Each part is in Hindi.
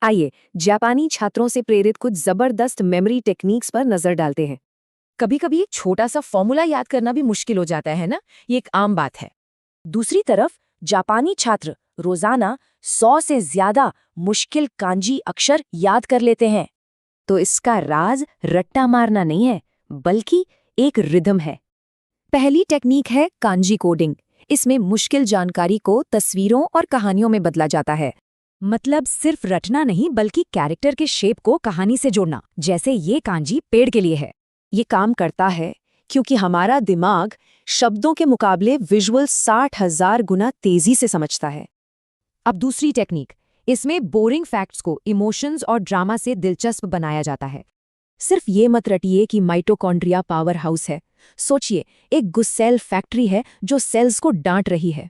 आइए जापानी छात्रों से प्रेरित कुछ जबरदस्त मेमोरी टेक्निक्स पर नजर डालते हैं। कभी कभी एक छोटा सा फॉर्मूला याद करना भी मुश्किल हो जाता है ना, ये एक आम बात है। दूसरी तरफ जापानी छात्र रोजाना 100 से ज्यादा मुश्किल कांजी अक्षर याद कर लेते हैं। तो इसका राज रट्टा मारना नहीं है, बल्कि एक रिदम है। पहली टेक्निक है कांजी कोडिंग। इसमें मुश्किल जानकारी को तस्वीरों और कहानियों में बदला जाता है। मतलब सिर्फ रटना नहीं, बल्कि कैरेक्टर के शेप को कहानी से जोड़ना। जैसे ये कांजी पेड़ के लिए है। ये काम करता है क्योंकि हमारा दिमाग शब्दों के मुकाबले विजुअल 60,000 गुना तेजी से समझता है। अब दूसरी टेक्निक, इसमें बोरिंग फैक्ट्स को इमोशंस और ड्रामा से दिलचस्प बनाया जाता है। सिर्फ ये मत रटिए कि माइटोकॉन्ड्रिया पावर हाउस है। सोचिए, एक गुस्सेल फैक्ट्री है जो सेल्स को डांट रही है।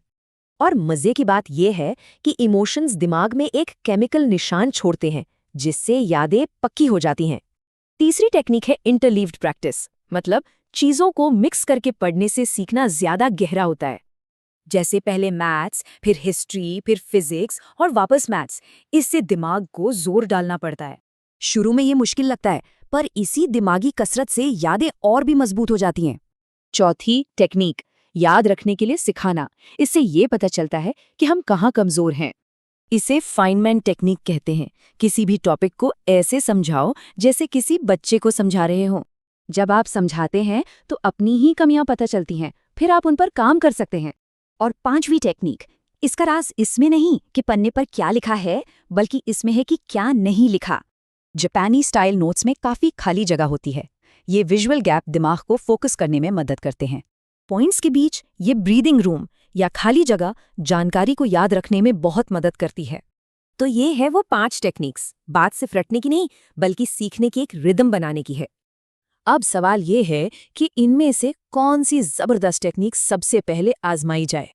और मजे की बात यह है कि इमोशंस दिमाग में एक केमिकल निशान छोड़ते हैं, जिससे यादें पक्की हो जाती हैं। तीसरी टेक्निक है इंटरलीव्ड प्रैक्टिस। मतलब चीजों को मिक्स करके पढ़ने से सीखना ज्यादा गहरा होता है। जैसे पहले मैथ्स, फिर हिस्ट्री, फिर फिजिक्स और वापस मैथ्स। इससे दिमाग को जोर डालना पड़ता है। शुरू में ये मुश्किल लगता है, पर इसी दिमागी कसरत से यादें और भी मजबूत हो जाती हैं। चौथी टेक्निक, याद रखने के लिए सिखाना। इससे ये पता चलता है कि हम कहाँ कमजोर हैं। इसे फाइनमैन टेक्निक कहते हैं। किसी भी टॉपिक को ऐसे समझाओ जैसे किसी बच्चे को समझा रहे हों। जब आप समझाते हैं तो अपनी ही कमियां पता चलती हैं, फिर आप उन पर काम कर सकते हैं। और पांचवी टेक्निक, इसका राज इसमें नहीं कि पन्ने पर क्या लिखा है, बल्कि इसमें है कि क्या नहीं लिखा। जापानी स्टाइल नोट्स में काफी खाली जगह होती है। ये विजुअल गैप दिमाग को फोकस करने में मदद करते हैं। पॉइंट्स के बीच ये ब्रीदिंग रूम या खाली जगह जानकारी को याद रखने में बहुत मदद करती है। तो ये है वो 5 टेक्निक्स। बात सिर्फ रटने की नहीं, बल्कि सीखने की एक रिदम बनाने की है। अब सवाल ये है कि इनमें से कौन सी जबरदस्त टेक्निक सबसे पहले आजमाई जाए।